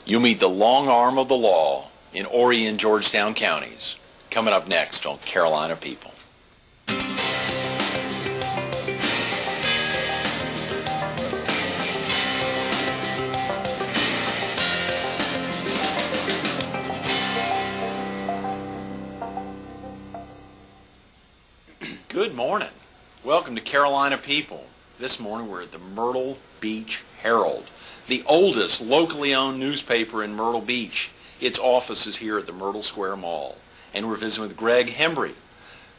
You'll meet the long arm of the law in Horry and Georgetown counties. Coming up next on Carolina People. Good morning. Welcome to Carolina People. This morning we're at the Myrtle Beach Herald, the oldest locally owned newspaper in Myrtle Beach. Its office is here at the Myrtle Square Mall. And we're visiting with Greg Hembree,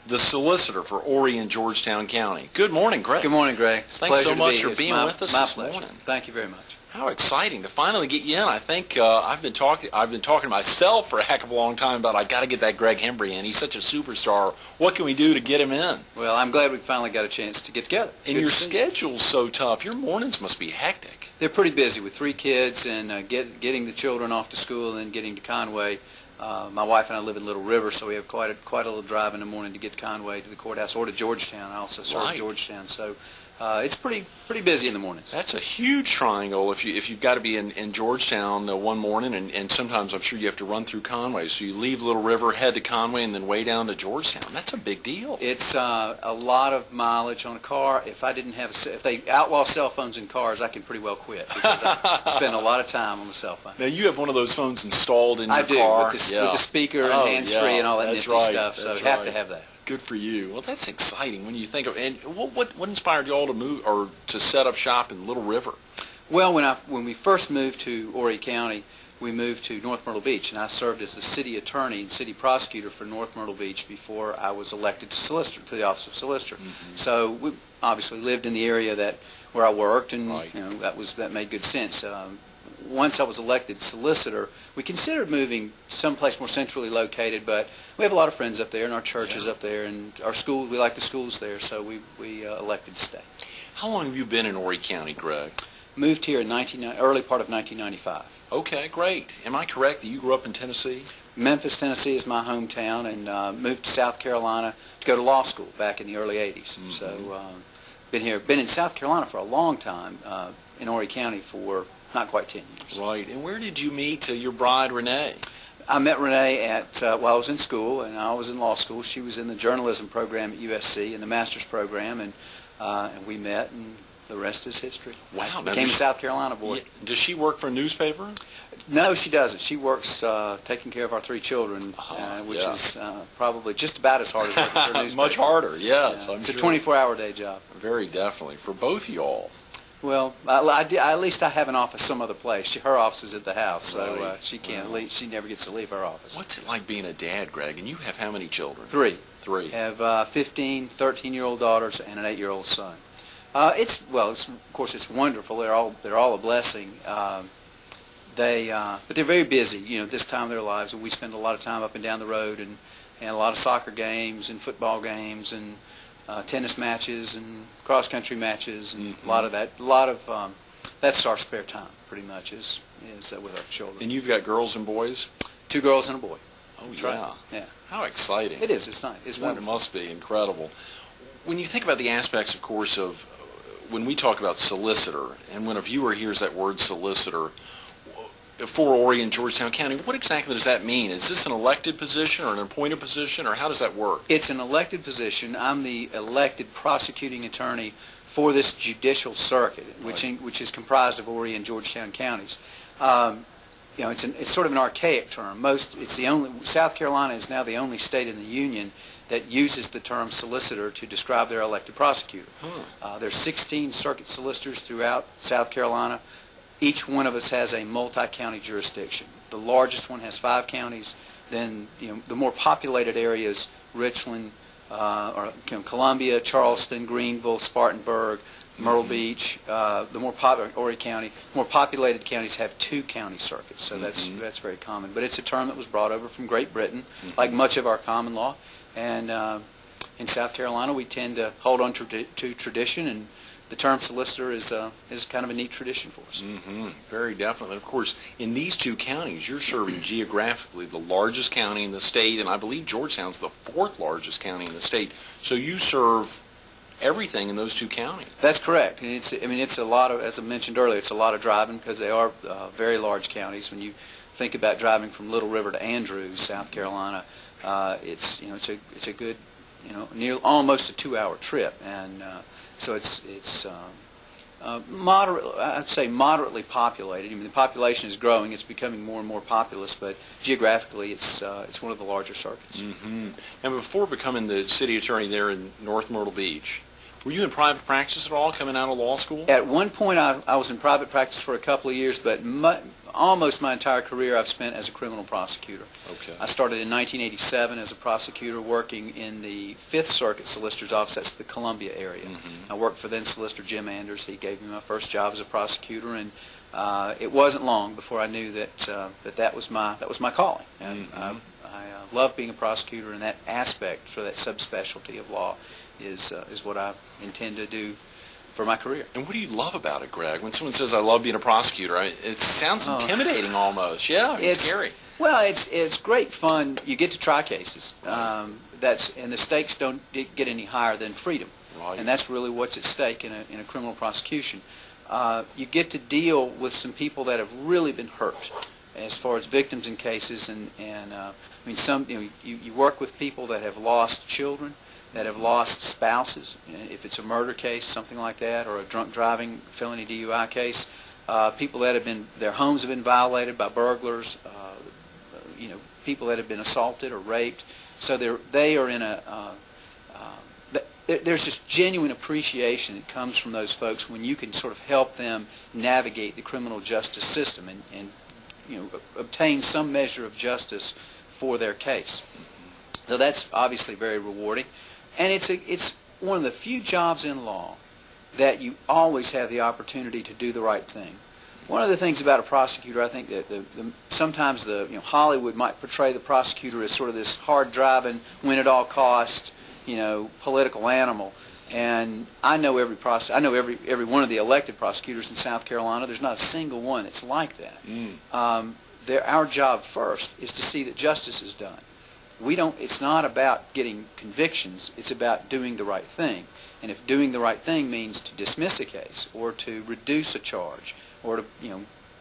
the solicitor for Horry and Georgetown County. Good morning, Greg. Good morning, Greg. It's a Thanks pleasure so much to be for here. being with us my this pleasure. morning. Thank you very much. How exciting to finally get you in. I think I've been talking to myself for a heck of a long time about I got to get that Greg Hembree in. He's such a superstar. What can we do to get him in? Well, I'm glad we finally got a chance to get together. And your schedule's so tough. Your mornings must be hectic. They're pretty busy with 3 kids and getting the children off to school and then getting to Conway. My wife and I live in Little River, so we have quite a little drive in the morning to get to Conway, to the courthouse, or to Georgetown. I also serve Georgetown, so it's pretty busy in the mornings. That's a huge triangle if you've got to be in Georgetown one morning, and sometimes I'm sure you have to run through Conway. So you leave Little River, head to Conway, and then way down to Georgetown. That's a big deal. It's a lot of mileage on a car. If they outlaw cell phones in cars, I can pretty well quit because I spend a lot of time on the cell phone. Now you have one of those phones installed in your car. With the speaker and hands-free and all that nifty stuff. So you have to have that. Good for you. Well, that's exciting when you think of. And what inspired you all to move or to set up shop in Little River? Well, when we first moved to Horry County, we moved to North Myrtle Beach, and I served as the city attorney and city prosecutor for North Myrtle Beach before I was elected to the office of solicitor. Mm-hmm. So we obviously lived in the area where I worked, and that made good sense. Once I was elected solicitor, we considered moving someplace more centrally located, but we have a lot of friends up there and our church is up there, and our school, we like the schools there, so we elected to stay. How long have you been in Horry County, Greg? Moved here in early part of 1995. Okay, great. Am I correct that you grew up in Tennessee? Memphis, Tennessee is my hometown, and moved to South Carolina to go to law school back in the early 80s. Mm-hmm. So been in South Carolina for a long time, in Horry County for not quite 10 years. Right. And where did you meet your bride, Renee? I met Renee while I was in school, and I was in law school. She was in the journalism program at USC, in the master's program, and we met, and the rest is history. Wow. Became a South Carolina boy. Yeah. Does she work for a newspaper? No, she doesn't. She works taking care of our 3 children, which is probably just about as hard as working for a newspaper. Much harder, yes. It's a 24-hour day job. Very definitely. For both of y'all. Well, at least I have an office some other place. Her office is at the house, so she can't leave. She never gets to leave her office. What's it like being a dad, Greg? And you have how many children? 3. 3. I have 15, 13-year-old daughters and an 8-year-old son. Of course, it's wonderful. They're all a blessing. But they're very busy. This time of their lives, and we spend a lot of time up and down the road, and a lot of soccer games and football games and tennis matches and cross-country matches, and mm-hmm. a lot of that's our spare time, pretty much, is with our children. And you've got girls and boys? 2 girls and a boy. Oh, that's yeah. Right. Yeah. How exciting. It is. It's nice. It's wonderful. It must be incredible. When you think about the aspects, of course, of when we talk about solicitor, and when a viewer hears that word solicitor, for Horry and Georgetown County, what exactly does that mean? Is this an elected position or an appointed position, or how does that work? It's an elected position. I'm the elected prosecuting attorney for this judicial circuit, which is comprised of Horry and Georgetown counties. It's sort of an archaic term. South Carolina is now the only state in the union that uses the term solicitor to describe their elected prosecutor. There's 16 circuit solicitors throughout South Carolina. Each one of us has a multi-county jurisdiction. The largest one has 5 counties. Then, the more populated areas, Richland, Columbia, Charleston, Greenville, Spartanburg, Myrtle Beach, the more popular Horry County, more populated counties have 2 county circuits. So that's very common. But it's a term that was brought over from Great Britain, like much of our common law. And in South Carolina, we tend to hold on to tradition, and the term solicitor is kind of a neat tradition for us. Mm-hmm. Very definitely. Of course, in these 2 counties, you're serving geographically the largest county in the state, and I believe Georgetown's the 4th largest county in the state. So you serve everything in those two counties. That's correct. And it's a lot of, as I mentioned earlier, it's a lot of driving because they are very large counties. When you think about driving from Little River to Andrews, South Carolina, it's a good, almost a 2-hour trip, and so it's moderate. I'd say moderately populated. I mean, the population is growing; it's becoming more and more populous. But geographically, it's one of the larger circuits. Mm-hmm. And before becoming the city attorney there in North Myrtle Beach, were you in private practice at all, coming out of law school? At one point, I was in private practice for a couple of years, but almost my entire career I've spent as a criminal prosecutor. Okay. I started in 1987 as a prosecutor working in the Fifth Circuit Solicitor's Office. That's the Columbia area. Mm-hmm. I worked for then Solicitor Jim Anders. He gave me my first job as a prosecutor, and it wasn't long before I knew that was my calling. And mm-hmm. I love being a prosecutor, and that aspect for that subspecialty of law is what I intend to do for my career. And what do you love about it, Greg? When someone says, I love being a prosecutor, it sounds intimidating almost. Yeah, it's scary. Well, it's great fun. You get to try cases. Right. And the stakes don't get any higher than freedom. Right. And that's really what's at stake in a criminal prosecution. You get to deal with some people that have really been hurt as far as victims in cases. And you work with people that have lost children, that have lost spouses, if it's a murder case, something like that, or a drunk driving felony DUI case, people that have been, their homes have been violated by burglars, people that have been assaulted or raped. So they are in there's just genuine appreciation that comes from those folks when you can sort of help them navigate the criminal justice system and obtain some measure of justice for their case. So that's obviously very rewarding. And it's one of the few jobs in law that you always have the opportunity to do the right thing. One of the things about a prosecutor, I think that sometimes Hollywood might portray the prosecutor as sort of this hard-driving, win-at-all-cost, political animal. And I know every one of the elected prosecutors in South Carolina. There's not a single one that's like that. Our job first is to see that justice is done. It's not about getting convictions, it's about doing the right thing. And if doing the right thing means to dismiss a case or to reduce a charge or to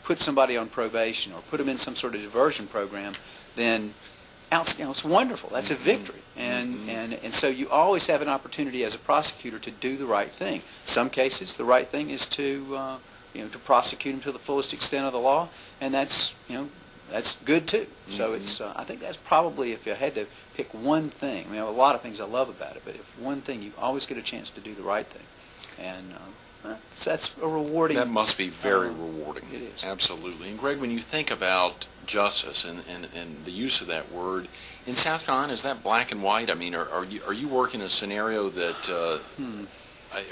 put somebody on probation or put them in some sort of diversion program, then it's wonderful. That's a victory. And so you always have an opportunity as a prosecutor to do the right thing. Some cases the right thing is to prosecute them to the fullest extent of the law, and that's good too. So I think that's probably, if you had to pick one thing, I have a lot of things I love about it, but if one thing, you always get a chance to do the right thing. And that's a rewarding. That must be very rewarding. It is. Absolutely. And Greg, when you think about justice and the use of that word, in South Carolina, is that black and white? I mean, are you working a scenario that,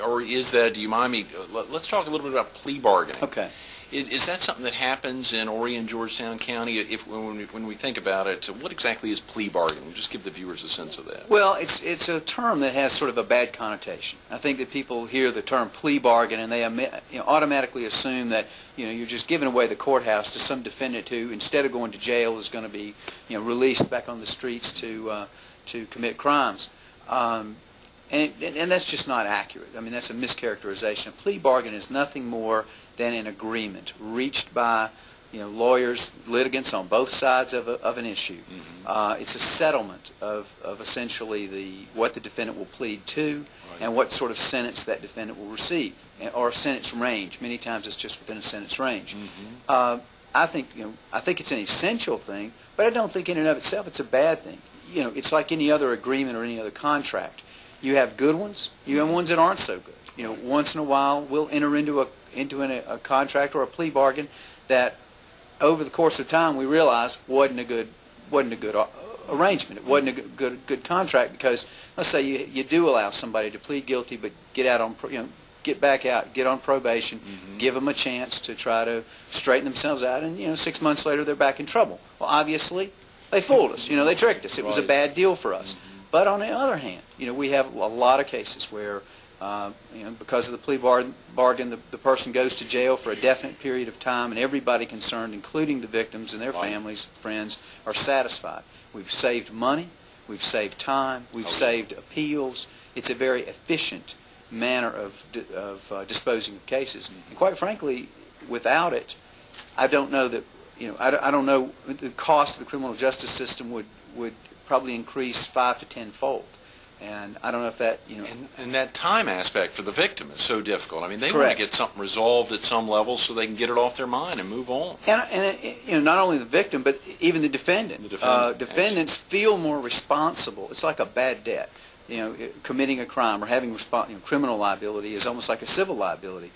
or is that, do you mind me, let's talk a little bit about plea bargaining. Okay. Is that something that happens in Horry and Georgetown County? When we think about it, what exactly is plea bargaining? Just give the viewers a sense of that. Well, it's a term that has sort of a bad connotation. I think that people hear the term plea bargain and they automatically assume that you're just giving away the courthouse to some defendant who, instead of going to jail, is going to be released back on the streets to commit crimes. And that's just not accurate. I mean, that's a mischaracterization. A plea bargain is nothing more than an agreement reached by lawyers, litigants on both sides of an issue. Mm-hmm. It's a settlement of essentially what the defendant will plead to, right, and what sort of sentence that defendant will receive, or a sentence range. Many times it's just within a sentence range. Mm-hmm. I think it's an essential thing, but I don't think in and of itself it's a bad thing. It's like any other agreement or any other contract. You have good ones, you have ones that aren't so good. Once in a while we'll enter into a contract or a plea bargain that over the course of time we realize wasn't a good arrangement. It wasn't a good contract, because let's say you do allow somebody to plead guilty but get back out, get on probation, mm-hmm, give them a chance to try to straighten themselves out, and 6 months later they're back in trouble. Well, obviously they fooled us. They tricked us. It was a bad deal for us. Mm-hmm. But on the other hand, we have a lot of cases where because of the plea bargain, the person goes to jail for a definite period of time, and everybody concerned, including the victims and their families, friends, are satisfied. We've saved money, we've saved time, we've saved appeals. It's a very efficient manner of disposing of cases. And quite frankly, without it, I don't know that, I don't know, the cost of the criminal justice system would probably increase 5 to 10-fold. And I don't know if that, And that time aspect for the victim is so difficult. I mean, they Correct. want to get something resolved at some level so they can get it off their mind and move on. And not only the victim, but even the defendant. Defendants Absolutely. feel more responsible. It's like a bad debt. Committing a crime or having criminal liability is almost like a civil liability.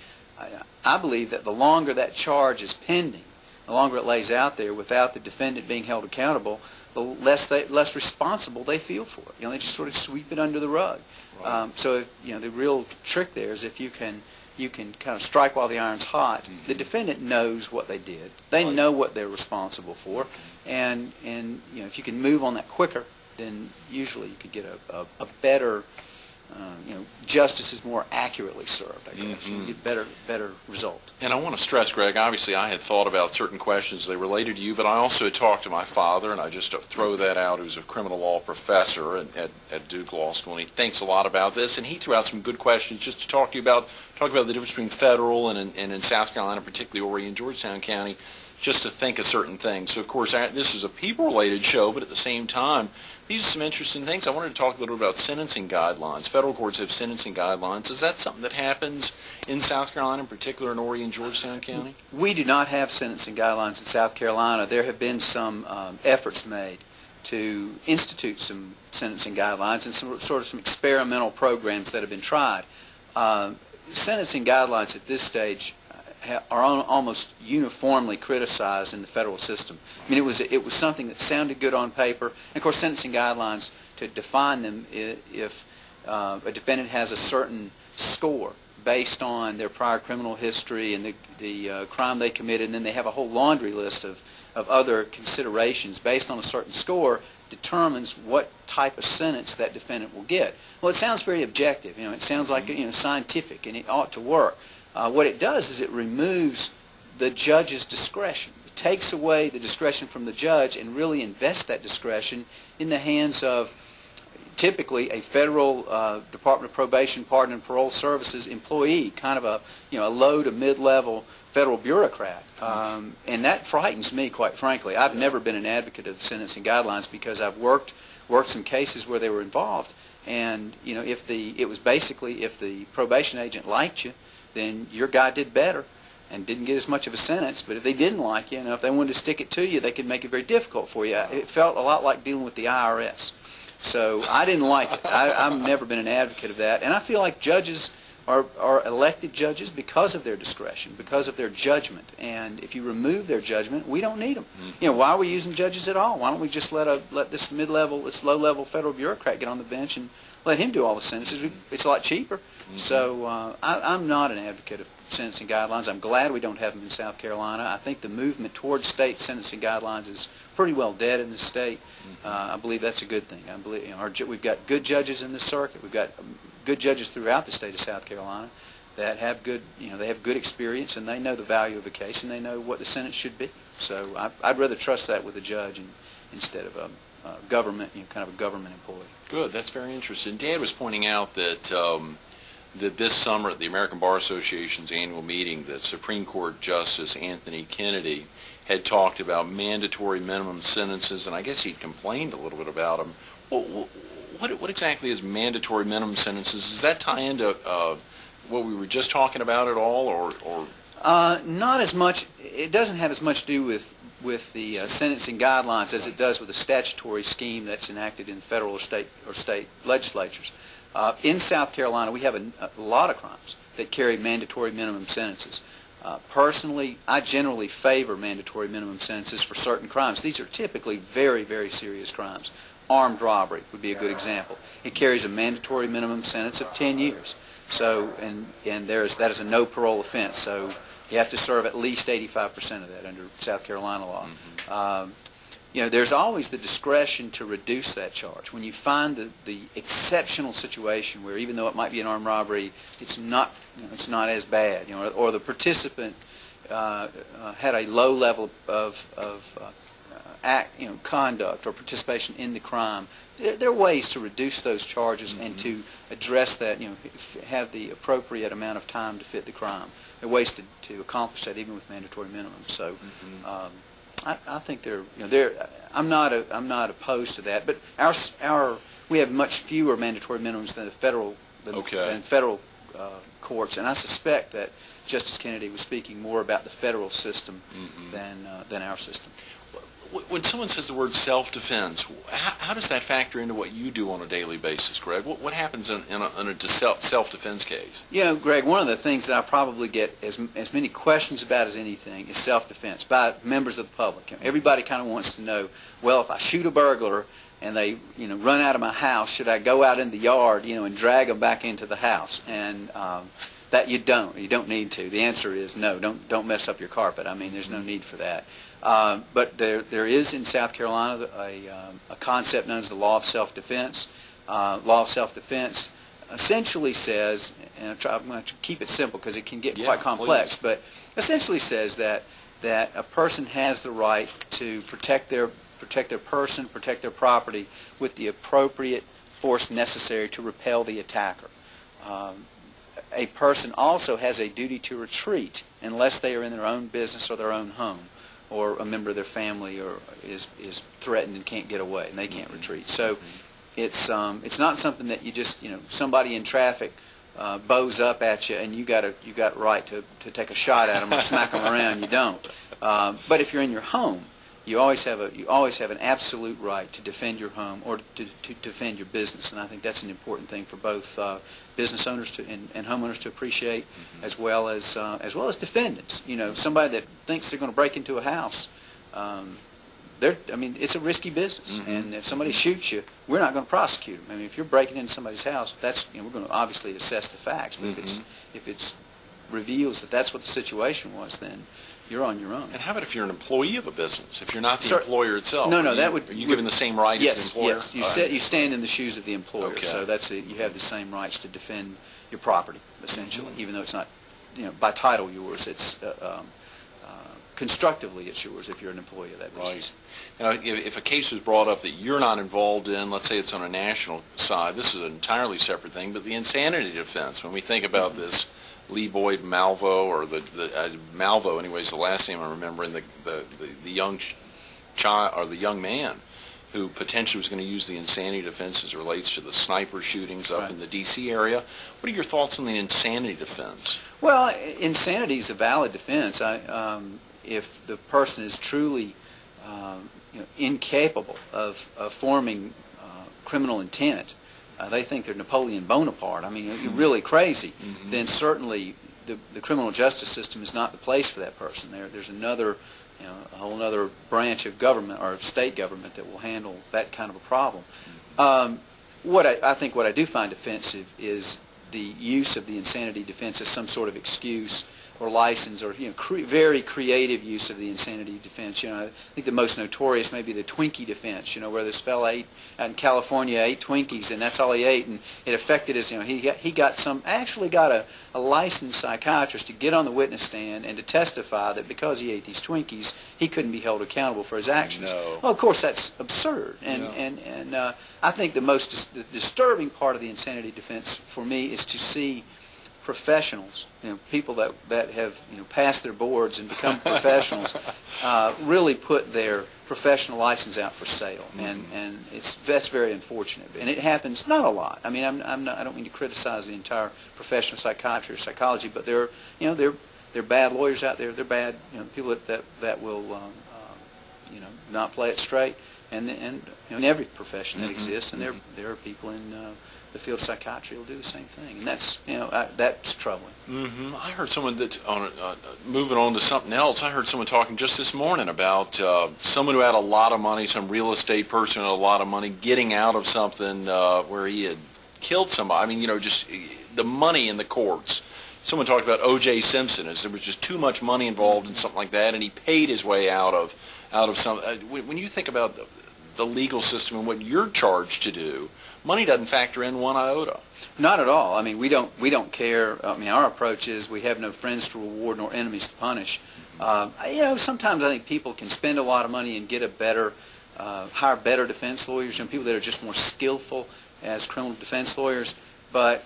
I believe that the longer that charge is pending, the longer it lays out there without the defendant being held accountable, the less responsible they feel for it. They just sort of sweep it under the rug. Right. So the real trick there is if you can kind of strike while the iron's hot. Mm-hmm. The defendant knows what they did. They know what they're responsible for, and if you can move on that quicker, then usually you could get a better. Justice is more accurately served, I guess. You get better result. And I want to stress, Greg, obviously I had thought about certain questions that related to you, but I also talked to my father, and I just throw that out, who's a criminal law professor at Duke Law School, and he thinks a lot about this, and he threw out some good questions just to talk about the difference between federal and in South Carolina, particularly Horry and Georgetown County, just to think of certain things. So, of course, this is a people-related show, but at the same time, these are some interesting things. I wanted to talk a little bit about sentencing guidelines. Federal courts have sentencing guidelines. Is that something that happens in South Carolina, in particular in Horry and Georgetown County? We do not have sentencing guidelines in South Carolina. There have been some efforts made to institute some sentencing guidelines and some experimental programs that have been tried. Sentencing guidelines at this stage are almost uniformly criticized in the federal system. I mean, it was something that sounded good on paper. And of course, sentencing guidelines, to define them, if a defendant has a certain score based on their prior criminal history and the crime they committed, and then they have a whole laundry list of other considerations based on a certain score, determines what type of sentence that defendant will get. Well, it sounds very objective. It sounds like scientific, and it ought to work. What it does is it removes the judge's discretion. It takes away the discretion from the judge and really invests that discretion in the hands of typically a federal Department of Probation, Pardon, and Parole Services employee, kind of a low to mid-level federal bureaucrat. And that frightens me, quite frankly. I've never been an advocate of sentencing guidelines because I've worked some cases where they were involved. And if the probation agent liked you, then your guy did better and didn't get as much of a sentence. But if they didn't like you, if they wanted to stick it to you, they could make it very difficult for you. It felt a lot like dealing with the IRS. So I didn't like it. I've never been an advocate of that. And I feel like judges are elected judges because of their discretion, because of their judgment. And if you remove their judgment, we don't need them. Why are we using judges at all? Why don't we just let this low-level federal bureaucrat get on the bench and let him do all the sentences? It's a lot cheaper. So I'm not an advocate of sentencing guidelines. I'm glad we don't have them in South Carolina. I think the movement towards state sentencing guidelines is pretty well dead in the state. I believe that's a good thing. I believe we've got good judges in the circuit. We've got good judges throughout the state of South Carolina that have good, they have good experience, and they know the value of a case, and they know what the sentence should be. So I'd rather trust that with a judge instead of a government, kind of a government employee. Good. That's very interesting. Dad was pointing out that that this summer at the American Bar Association's annual meeting, that Supreme Court Justice Anthony Kennedy had talked about mandatory minimum sentences, and I guess he'd complained a little bit about them. What exactly is mandatory minimum sentences? Does that tie into what we were just talking about at all, or? Not as much. It doesn't have as much to do with the sentencing guidelines as it does with the statutory scheme that's enacted in federal or state legislatures. In South Carolina, we have a lot of crimes that carry mandatory minimum sentences. Personally, I generally favor mandatory minimum sentences for certain crimes. These are typically very, very serious crimes. Armed robbery would be a good example. It carries a mandatory minimum sentence of 10 years. So, and that is a no parole offense. So you have to serve at least 85% of that under South Carolina law. There's always the discretion to reduce that charge. When you find the exceptional situation where even though it might be an armed robbery, it's not as bad, or the participant had a low level of conduct or participation in the crime, there are ways to reduce those charges and to address that, have the appropriate amount of time to fit the crime. There are ways to accomplish that even with mandatory minimums. So I think I'm not opposed to that, but we have much fewer mandatory minimums than the federal courts, and I suspect that Justice Kennedy was speaking more about the federal system than our system. When someone says the word self-defense, how does that factor into what you do on a daily basis, Greg? What happens in a self-defense case? Greg, one of the things that I probably get as many questions about as anything is self-defense by members of the public. Everybody kind of wants to know, well, if I shoot a burglar and they run out of my house, should I go out in the yard and drag them back into the house? And that you don't need to. The answer is no. Don't mess up your carpet. I mean, there's no need for that. But there is in South Carolina a concept known as the law of self-defense. Law of self-defense essentially says, and I'm going to keep it simple because it can get quite complex, but essentially says that a person has the right to protect their person, protect their property with the appropriate force necessary to repel the attacker. A person also has a duty to retreat unless they are in their own business or their own home, or a member of their family is threatened and can't get away, and they can't retreat. So it's not something that you just somebody in traffic bows up at you and you got right to take a shot at them or smack them around. You don't. But if you're in your home, you always have an absolute right to defend your home or to defend your business, and I think that's an important thing for both business owners and homeowners to appreciate, as well as defendants. Somebody that thinks they're going to break into a house, it's a risky business, and if somebody shoots you, we're not going to prosecute them. I mean, if you're breaking into somebody's house, we're going to obviously assess the facts. But if it reveals that that's what the situation was, then you're on your own. And how about if you're an employee of a business? If you're not the employer itself? No, are you given the same rights as the employer? Yes, you stand in the shoes of the employer. Okay. So you have the same rights to defend your property, essentially, even though it's not, by title yours. It's constructively it's yours if you're an employee of that business. Right. If a case is brought up that you're not involved in, let's say it's on a national side, this is an entirely separate thing, but the insanity defense, when we think about this, Lee Boyd Malvo, or the Malvo, anyways, the last name I remember, and the young child or the young man who potentially was going to use the insanity defense as it relates to the sniper shootings up in the D.C. area. What are your thoughts on the insanity defense? Well, insanity is a valid defense. If the person is truly incapable of forming criminal intent, they think they're Napoleon Bonaparte. I mean, you're really crazy. Then certainly the criminal justice system is not the place for that person. There's another, a whole other branch of government or state government that will handle that kind of a problem. What I do find offensive is the use of the insanity defense as some sort of excuse or license, or very creative use of the insanity defense. I think the most notorious may be the Twinkie defense. Where this fellow ate out in California, ate Twinkies, and that's all he ate, and it affected his. He got a licensed psychiatrist to get on the witness stand and to testify that because he ate these Twinkies, he couldn't be held accountable for his actions. No. Well, of course that's absurd, and I think the most disturbing part of the insanity defense for me is to see professionals, people that have passed their boards and become professionals, really put their professional license out for sale, and that's very unfortunate. And it happens not a lot. I mean, I don't mean to criticize the entire profession of psychiatry or psychology, but there are bad lawyers out there. They're bad people that will not play it straight, and in every profession that exists, and there are people in the field of psychiatry will do the same thing, and that's troubling. I heard someone moving on to something else. I heard someone talking just this morning about someone who had a lot of money, some real estate person who had a lot of money, getting out of something where he had killed somebody. I mean, just the money in the courts. Someone talked about O.J. Simpson, as there was just too much money involved in something like that, and he paid his way out of some. When you think about the legal system and what you're charged to do, money doesn't factor in one iota. Not at all. I mean, we don't care. I mean, our approach is we have no friends to reward nor enemies to punish. Sometimes I think people can spend a lot of money and get hire better defense lawyers, and people that are just more skillful as criminal defense lawyers. But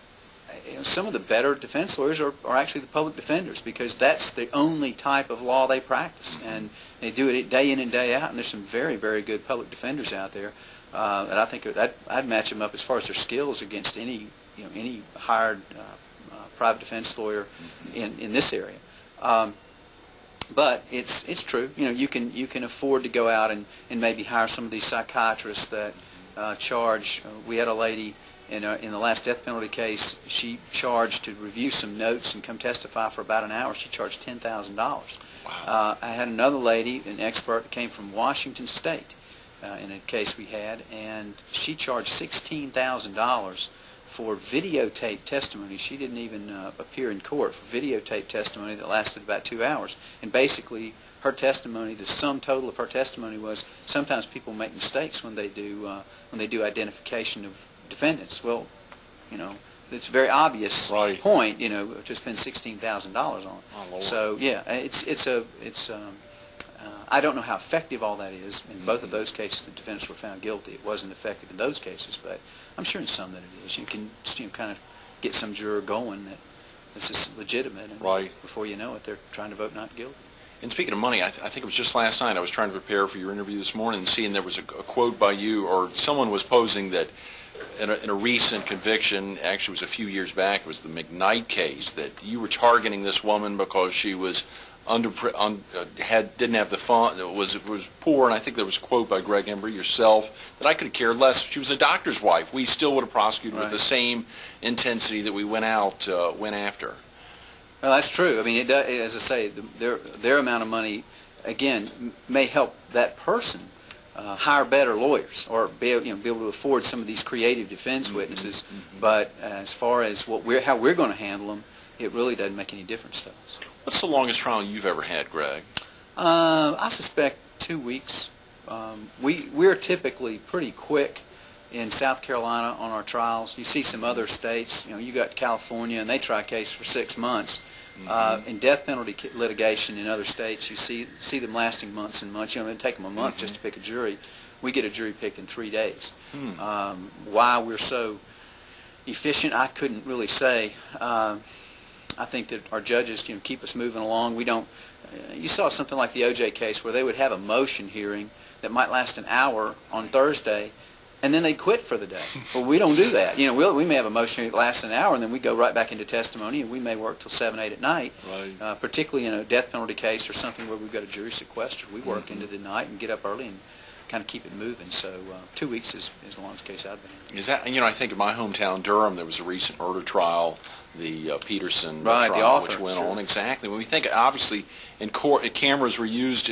some of the better defense lawyers are actually the public defenders, because that's the only type of law they practice, and they do it day in and day out. And there's some very, very good public defenders out there, and I think I'd match them up as far as their skills against any hired private defense lawyer in this area. But it's true. You can afford to go out and maybe hire some of these psychiatrists that charge. We had a lady in the last death penalty case. She charged to review some notes and come testify for about an hour. She charged $10,000. Wow. I had another lady, an expert, that came from Washington State in a case we had, and she charged $16,000 for videotape testimony. She didn't even appear in court for videotape testimony that lasted about 2 hours. And basically, her testimony, the sum total of her testimony was, sometimes people make mistakes when they do identification of defendants. Well, it's a very obvious point, to spend $16,000 on. Oh, Lord. So yeah, I don't know how effective all that is. In both of those cases, the defendants were found guilty. It wasn't effective in those cases, but I'm sure in some that it is. You can kind of get some juror going that this is legitimate, and before you know it, they're trying to vote not guilty. And speaking of money, I think it was just last night I was trying to prepare for your interview this morning, and seeing there was a quote by you, or someone was posing that in a recent conviction, actually it was a few years back, it was the McKnight case, that you were targeting this woman because she was didn't have the fund, was poor, and I think there was a quote by Greg Hembree, yourself, that I could have cared less. She was a doctor's wife. We still would have prosecuted with the same intensity that we went after. Well, that's true. I mean, as I say, their amount of money, again, may help that person hire better lawyers, or be able to afford some of these creative defense witnesses. But as far as how we're going to handle them, it really doesn't make any difference to us. What's the longest trial you've ever had, Greg? I suspect 2 weeks. We're typically pretty quick in South Carolina on our trials. You see some other states, you got California, and they try a case for 6 months. In death penalty litigation in other states, you see them lasting months and months. It'd take them a month just to pick a jury. We get a jury picked in 3 days. Why we're so efficient, I couldn't really say. I think that our judges keep us moving along. We don't. You saw something like the O.J. case where they would have a motion hearing that might last an hour on Thursday, and then they'd quit for the day. Well, we don't do that. We may have a motion that lasts an hour, and then we go right back into testimony, and we may work till 7, 8 at night. Particularly in a death penalty case or something where we've got a jury sequestered, we work into the night and get up early and kind of keep it moving. So 2 weeks is the longest case I've been in. Is that? I think in my hometown, Durham, there was a recent murder trial, the Peterson trial, which went on. Exactly. When we think, obviously, in court, cameras were used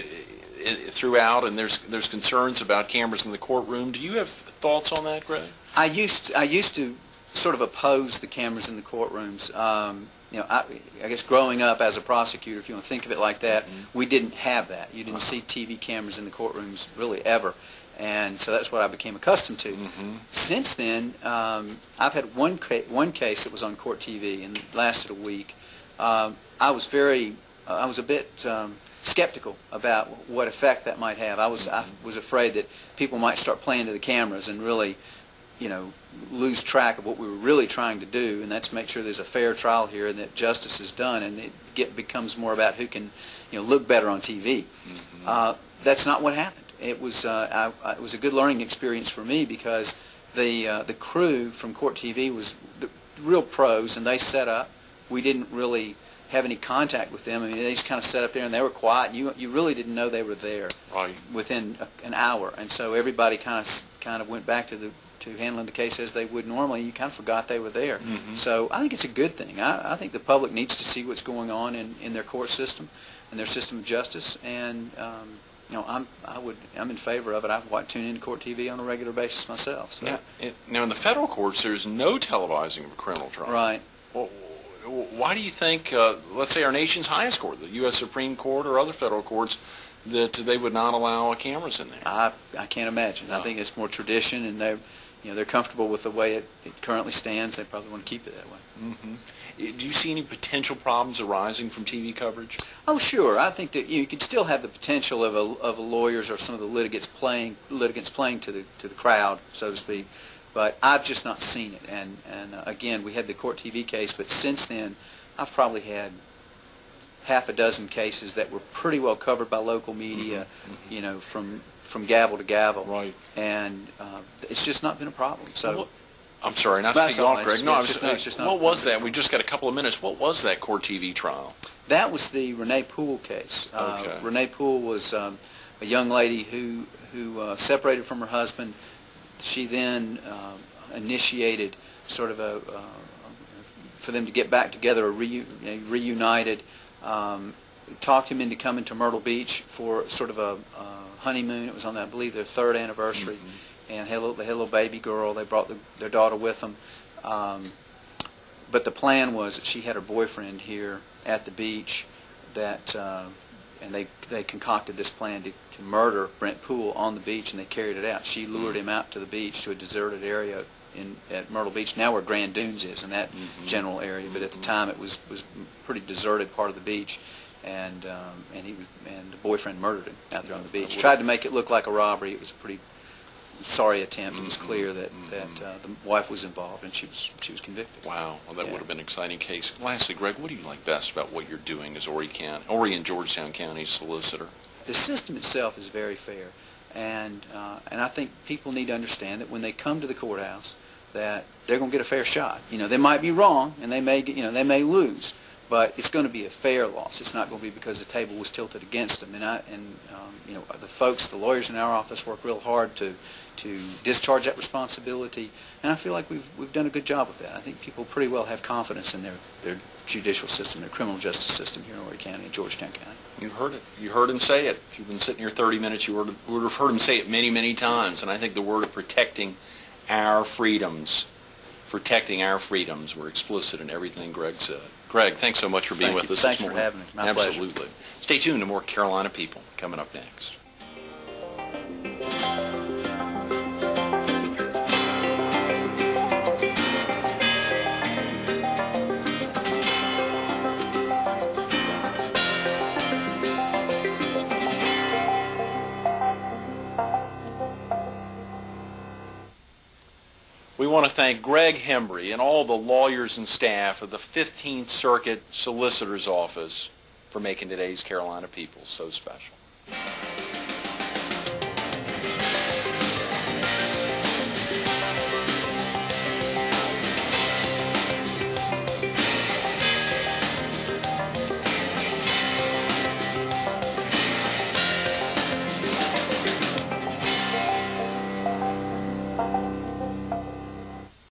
throughout, and there's concerns about cameras in the courtroom. Do you have thoughts on that, Greg? I used to sort of oppose the cameras in the courtrooms. I guess growing up as a prosecutor, if you want to think of it like that, we didn't have that. You didn't see TV cameras in the courtrooms really ever. And so that's what I became accustomed to. Since then, I've had one case that was on court TV and it lasted a week. I was a bit skeptical about what effect that might have. I was afraid that people might start playing to the cameras and really, lose track of what we were really trying to do, and that's make sure there's a fair trial here and that justice is done, and it becomes more about who can, look better on TV. That's not what happened. It was a good learning experience for me, because the crew from Court TV was the real pros, and they set up. We didn't really have any contact with them. I mean, they just kind of sat up there and they were quiet. You really didn't know they were there within an hour, and so everybody kind of went back to handling the case as they would normally. You kind of forgot they were there. So I think it's a good thing. I think the public needs to see what's going on in their court system and their system of justice, and I'm in favor of it. I tune into Court TV on a regular basis myself. So. Now in the federal courts, there's no televising of a criminal trial. Right. Well, why do you think, let's say our nation's highest court, the U.S. Supreme Court or other federal courts, that they would not allow cameras in there? I can't imagine. I think it's more tradition, and they're comfortable with the way it currently stands. They probably want to keep it that way. Mm-hmm. Do you see any potential problems arising from TV coverage? Oh, sure. I think that you could still have the potential of a lawyers or some of the litigants playing to the crowd, so to speak. But I've just not seen it. And again, we had the court TV case, but since then, I've probably had half a dozen cases that were pretty well covered by local media. Mm-hmm. From gavel to gavel. Right. And it's just not been a problem. So. Well, I'm sorry, not to cut you off, Greg. No, what was that? We just got a couple of minutes. What was that court TV trial? That was the Renee Poole case. Okay. Renee Poole was a young lady who separated from her husband. She then initiated sort of for them to get back together, reunited. Talked him into coming to Myrtle Beach for sort of a honeymoon. It was on, I believe, their 3rd anniversary. Mm-hmm. And they had a little baby girl. They brought their daughter with them. But the plan was that she had her boyfriend here at the beach, and they concocted this plan to murder Brent Poole on the beach, and they carried it out. She lured him out to the beach, to a deserted area at Myrtle Beach, now where Grand Dunes is, in that general area. But at the time, it was a pretty deserted part of the beach. And the boyfriend murdered him out there on the beach. Tried to make it look like a robbery. It was a pretty sorry attempt. It was clear that the wife was involved, and she was convicted. Wow, well, that would have been an exciting case. Lastly, Greg, what do you like best about what you're doing as Horry and Georgetown County solicitor? The system itself is very fair, and I think people need to understand that when they come to the courthouse, that they're going to get a fair shot. They might be wrong, and they may lose. But it's going to be a fair loss. It's not going to be because the table was tilted against them. The lawyers in our office work real hard to discharge that responsibility, and I feel like we've done a good job of that. I think people pretty well have confidence in their judicial system, their criminal justice system here in Horry County and Georgetown County. You heard it. You heard him say it. If you've been sitting here 30 minutes, you would have heard him say it many, many times. And I think the word of protecting our freedoms were explicit in everything Greg said. Greg, thanks so much for being with us this morning. Thanks for having me. My pleasure. Absolutely. Stay tuned to more Carolina People coming up next. We want to thank Greg Hembree and all the lawyers and staff of the 15th Circuit Solicitor's Office for making today's Carolina People so special.